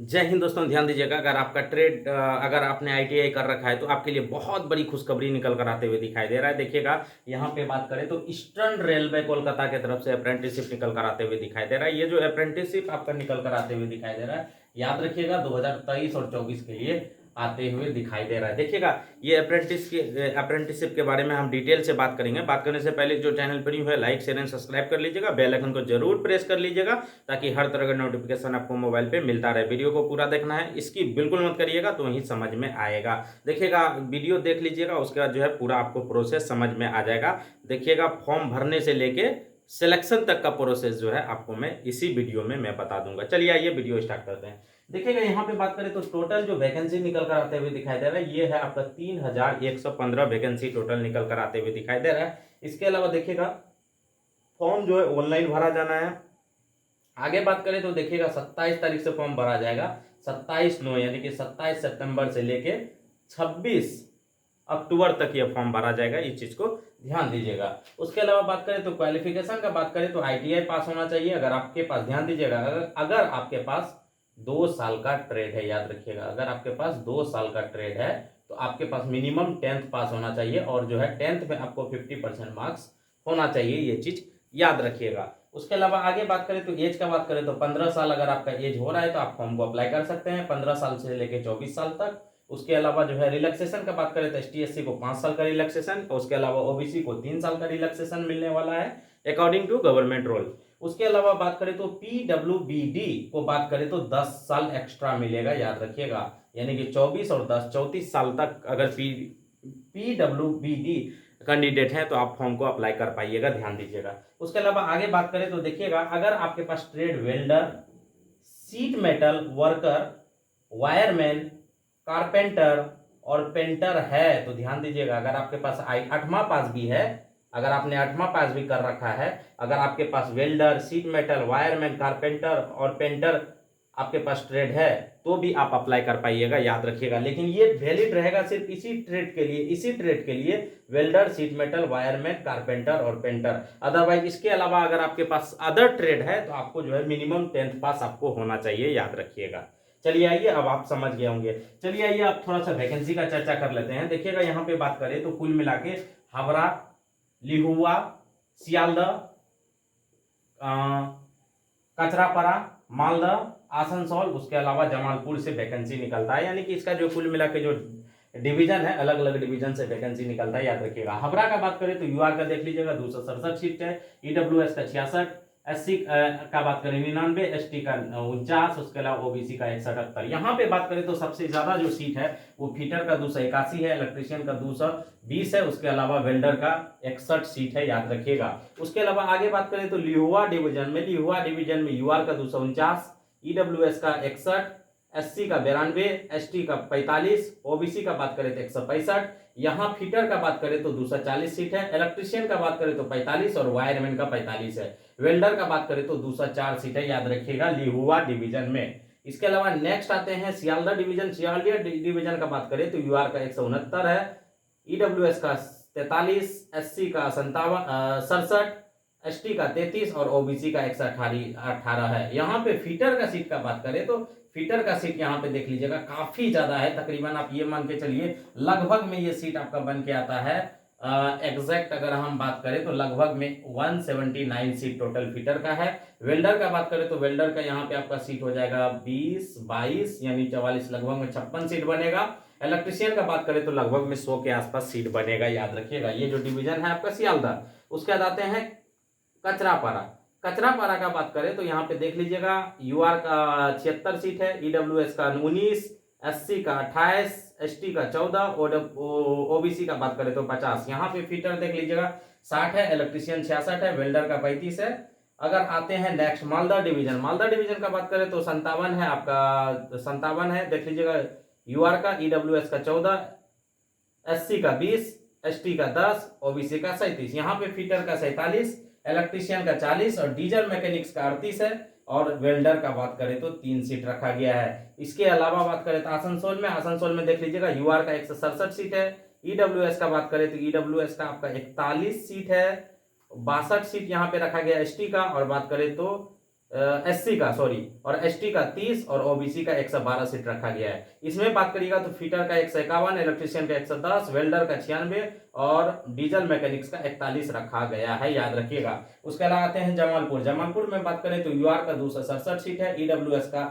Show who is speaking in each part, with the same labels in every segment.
Speaker 1: जय हिंद दोस्तों, ध्यान दीजिएगा। अगर आपका ट्रेड अगर आपने आईटीआई कर रखा है तो आपके लिए बहुत बड़ी खुशखबरी निकल कर आते हुए दिखाई दे रहा है। देखिएगा, यहाँ पे बात करें तो ईस्टर्न रेलवे कोलकाता की तरफ से अप्रेंटिसशिप निकल कर आते हुए दिखाई दे रहा है। ये जो अप्रेंटिसशिप आपका निकल कर आते हुए दिखाई दे रहा है, याद रखिएगा 2023 और 24 के लिए आते हुए दिखाई दे रहा है। देखिएगा, ये अप्रेंटिसशिप के बारे में हम डिटेल से बात करेंगे। बात करने से पहले जो चैनल पर न्यू है, लाइक शेयर एंड सब्सक्राइब कर लीजिएगा, बेल आइकन को जरूर प्रेस कर लीजिएगा ताकि हर तरह का नोटिफिकेशन आपको मोबाइल पे मिलता रहे। वीडियो को पूरा देखना है, इसकी बिल्कुल मत करिएगा तो वही समझ में आएगा। देखिएगा, वीडियो देख लीजिएगा, उसके बाद जो है पूरा आपको प्रोसेस समझ में आ जाएगा। देखिएगा, फॉर्म भरने से लेके सिलेक्शन तक का प्रोसेस जो है आपको मैं इसी वीडियो में मैं बता दूंगा। चलिए आइए वीडियो स्टार्ट करते हैं। देखिएगा, यहाँ पे बात करें तो टोटल जो वैकेंसी निकल कर आते हुए दिखाई दे रहा है, ये है आपका 3115 वैकेंसी टोटल निकल कर आते हुए दिखाई दे रहा है। इसके अलावा देखिएगा, फॉर्म जो है ऑनलाइन भरा जाना है। आगे बात करें तो देखिएगा 27 तारीख से फॉर्म भरा जाएगा। 27/9 यानी कि 27 सितंबर से लेके 26 अक्टूबर तक ये फॉर्म भरा जाएगा। इस चीज को ध्यान दीजिएगा। उसके अलावा बात करें तो क्वालिफिकेशन का बात करें तो आईटीआई पास होना चाहिए। अगर आपके पास, ध्यान दीजिएगा, अगर आपके पास 2 साल का ट्रेड है, याद रखिएगा, अगर आपके पास 2 साल का ट्रेड है तो आपके पास मिनिमम 10th पास होना चाहिए और जो है 10th में आपको 50% मार्क्स होना चाहिए। ये चीज याद रखिएगा। उसके अलावा आगे बात करें तो एज का बात करें तो 15 साल अगर आपका एज हो रहा है तो आप फॉर्म को अप्लाई कर सकते हैं, 15 साल से लेकर 24 साल तक। उसके अलावा जो है रिलैक्सेशन का बात करें तो ST/SC को 5 साल का रिलैक्सेशन, उसके अलावा ओबीसी को 3 साल का रिलैक्सेशन मिलने वाला है अकॉर्डिंग टू गवर्नमेंट रूल। उसके अलावा बात करें तो PWBD को बात करें तो 10 साल एक्स्ट्रा मिलेगा, याद रखिएगा। यानी कि 24 और 10 34 साल तक अगर PWBD कैंडिडेट हैं तो आप फॉर्म को अप्लाई कर पाइएगा, ध्यान दीजिएगा। उसके अलावा आगे बात करें तो देखिएगा, अगर आपके पास trade welder, sheet metal worker, wireman, carpenter और पेंटर है तो ध्यान दीजिएगा, अगर आपके पास 8वां पास भी है, अगर आपने 8वां पास भी कर रखा है, अगर आपके पास welder, sheet metal, wireman, carpenter और पेंटर आपके पास ट्रेड है तो भी आप अप्लाई कर पाइएगा, याद रखिएगा। लेकिन ये वैलिड रहेगा सिर्फ इसी ट्रेड के लिए welder, sheet metal, wireman, carpenter और पेंटर। अदरवाइज इसके अलावा अगर आपके पास अदर ट्रेड है तो आपको जो है मिनिमम 10th पास आपको होना चाहिए, याद रखिएगा। चलिए आइए, अब आप समझ गए होंगे। चलिए आइए, आप थोड़ा सा वैकेंसी का चर्चा कर लेते हैं। देखिएगा, यहाँ पे बात करें तो कुल मिला के हावड़ा, लिहुआ, सियालदह, कचरापड़ा, मालदा, आसनसोल, उसके अलावा जमालपुर से वैकेंसी निकलता है। यानी कि इसका जो कुल मिला के जो डिवीजन है, अलग अलग डिवीजन से वैकेंसी निकलता है, याद रखिएगा। हावड़ा का बात करें तो यूआर का देख लीजिएगा 267 सीट है, ईडब्ल्यूएस का 66, SC का बात करें 99, ST का 49, उसके अलावा ओबीसी का 178। यहाँ पे बात करें तो सबसे ज्यादा जो सीट है वो फीटर का 281 है, इलेक्ट्रीशियन का 220 है, उसके अलावा वेल्डर का 61 सीट है, याद रखिएगा। उसके अलावा आगे बात करें तो लिहुआ डिवीजन में यूआर का 249, ईडब्ल्यूएस का 61, SC का 92, ST का 45, ओबीसी का बात करें तो 165। यहाँ फीटर का बात करें तो 240 सीट है, इलेक्ट्रीशियन का बात करें तो 45 और वायरमैन का 45 है। वेल्डर का बात करें तो 204 सीट है, याद रखिएगा, लिहुआ डिवीजन में। इसके अलावा नेक्स्ट आते हैं सियालदह डिवीजन का बात करें तो यूआर का 169 है, ईडब्ल्यूएस का 43, SC का 67, ST का 33 और ओबीसी का 118 है। यहाँ पे फीटर का सीट का बात करें तो फीटर का सीट यहाँ पे देख लीजिएगा काफी ज्यादा है, तकरीबन आप ये मान के चलिए लगभग में ये सीट आपका बन के आता है। एग्जैक्ट अगर हम बात करें तो लगभग में 179 सीट टोटल फीटर का है। वेल्डर का बात करें तो वेल्डर का यहाँ पे आपका सीट हो जाएगा 20 22 यानी 44, लगभग में 56 सीट बनेगा। इलेक्ट्रीशियन का बात करें तो लगभग में 100 के आसपास सीट बनेगा, याद रखिएगा। ये जो डिवीजन है आपका सियालदह। उसके बाद आते हैं कचरापारा का बात करें तो यहाँ पे देख लीजिएगा, यूआर का 76 सीट है, ईडब्ल्यूएस का 19, SC का 28, ST का 14 और ओबीसी का बात करें तो 50। यहाँ पे फीटर देख लीजिएगा 60 है, इलेक्ट्रीशियन 66 है, वेल्डर का 35 है। अगर आते हैं नेक्स्ट मालदा डिवीजन का बात करें तो 57 है, आपका 57 है, देख लीजिएगा। यूआर का, ईडब्ल्यूएस का 14, SC का 20, ST का 10, ओबीसी का 37। यहाँ पे फीटर का 47, इलेक्ट्रीशियन का 40 और डीजल मैकेनिक्स का 38 है और वेल्डर का बात करें तो 3 सीट रखा गया है। इसके अलावा बात करें तो आसनसोल में देख लीजिएगा, यूआर का 167 सीट है, ईडब्ल्यूएस का बात करें तो ईडब्ल्यूएस का आपका 41 सीट है, 62 सीट यहाँ पे रखा गया ST का। और बात करें तो SC का सॉरी और ST का 30 और OBC का 112 सीट रखा गया है। इसमें बात करिएगा तो फिटर का 151, इलेक्ट्रीशियन का 110, वेल्डर का 96 और डीजल मैकेनिक्स का 41 रखा गया है, याद रखिएगा। उसके अलावा आते हैं जमालपुर। जमालपुर में बात करें तो UR का 267 सीट है, EWS का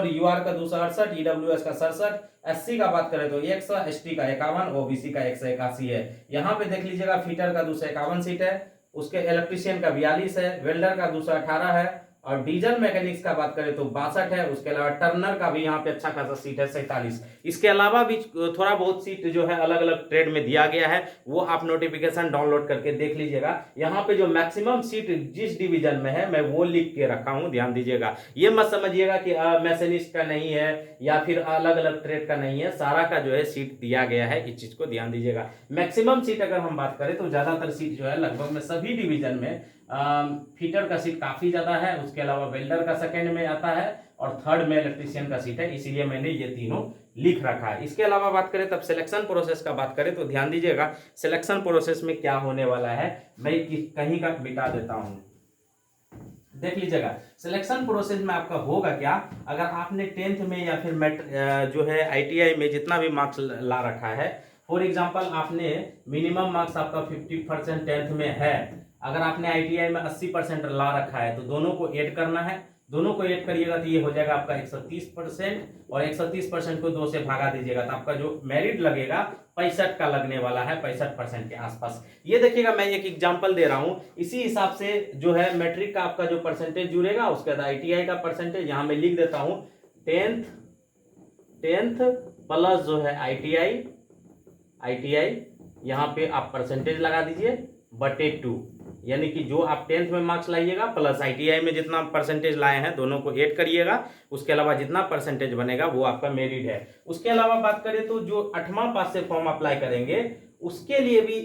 Speaker 1: UR का 268, EWS का 67, SC का बात करें तो 100, ST का 51, OBC का 181 है। यहाँ पे देख लीजिएगा फिटर का 251 सीट है, उसके इलेक्ट्रीशियन का 42 है, वेल्डर का 218 है और डीजल मैकेनिक्स का बात करें तो 62 है। उसके अलावा टर्नर का भी यहाँ पे अच्छा खासा सीट है 47। इसके अलावा भी थोड़ा बहुत सीट जो है अलग अलग ट्रेड में दिया गया है, वो आप नोटिफिकेशन डाउनलोड करके देख लीजिएगा। यहाँ पे जो मैक्सिमम सीट जिस डिवीजन में है मैं वो लिख के रखा हूँ, ध्यान दीजिएगा। ये मत समझिएगा कि मैसेनिस्ट का नहीं है या फिर अलग अलग ट्रेड का नहीं है, सारा का जो है सीट दिया गया है, इस चीज को ध्यान दीजिएगा। मैक्सिमम सीट अगर हम बात करें तो ज्यादातर सीट जो है लगभग में सभी डिवीजन में फिटर का सीट काफी ज्यादा है। उसके अलावा वेल्डर का सेकंड में आता है और थर्ड में इलेक्ट्रीशियन का सीट है, इसीलिए मैंने ये तीनों लिख रखा है। इसके अलावा बात करें तब सिलेक्शन प्रोसेस का बात करें तो ध्यान दीजिएगा सिलेक्शन प्रोसेस में क्या होने वाला है, मैं कहीं का मिटा देता हूं, देख लीजिएगा। सिलेक्शन प्रोसेस में आपका होगा क्या, अगर आपने 10th में या फिर जो है ITI में जितना भी मार्क्स ला रखा है, फॉर एग्जांपल आपने मिनिमम मार्क्स आपका 50% 10th में है, अगर आपने ITI में 80% ला रखा है तो दोनों को ऐड करना है। दोनों को ऐड करिएगा तो ये हो जाएगा आपका 130% और 130% को 2 से भागा दीजिएगा तो आपका जो मेरिट लगेगा 65 का लगने वाला है, 65% के आसपास। ये देखिएगा मैं एक एग्जांपल दे रहा हूं, इसी हिसाब से जो है मैट्रिक का आपका जो परसेंटेज जुड़ेगा, उसके बाद ITI का परसेंटेज यहां मैं लिख देता हूं 10th प्लस जो है ITI यहाँ पे आप परसेंटेज लगा दीजिए बटे 2, यानी कि जो आप 10th में मार्क्स लाइएगा प्लस ITI में जितना परसेंटेज लाए हैं दोनों को ऐड करिएगा, उसके अलावा जितना परसेंटेज बनेगा वो आपका मेरिट है। उसके अलावा बात करें तो जो 8वां पास से फॉर्म अप्लाई करेंगे उसके लिए भी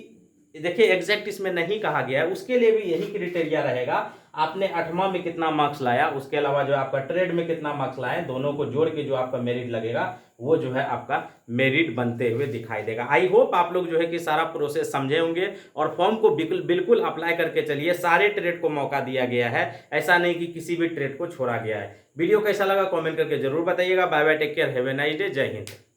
Speaker 1: देखिए एग्जैक्ट इसमें नहीं कहा गया है, उसके लिए भी यही क्राइटेरिया रहेगा, आपने 8वां में कितना मार्क्स लाया, उसके अलावा जो आपका ट्रेड में कितना मार्क्स लाए, दोनों को जोड़ के जो आपका मेरिट लगेगा वो जो है आपका मेरिट बनते हुए दिखाई देगा। आई होप आप लोग जो है कि सारा प्रोसेस समझे होंगे और फॉर्म को बिल्कुल अप्लाई करके चलिए। सारे ट्रेड को मौका दिया गया है, ऐसा नहीं कि किसी भी ट्रेड को छोड़ा गया है। वीडियो कैसा लगा कमेंट करके जरूर बताइएगा। Bye bye, take care, have a nice day, Jai Hind.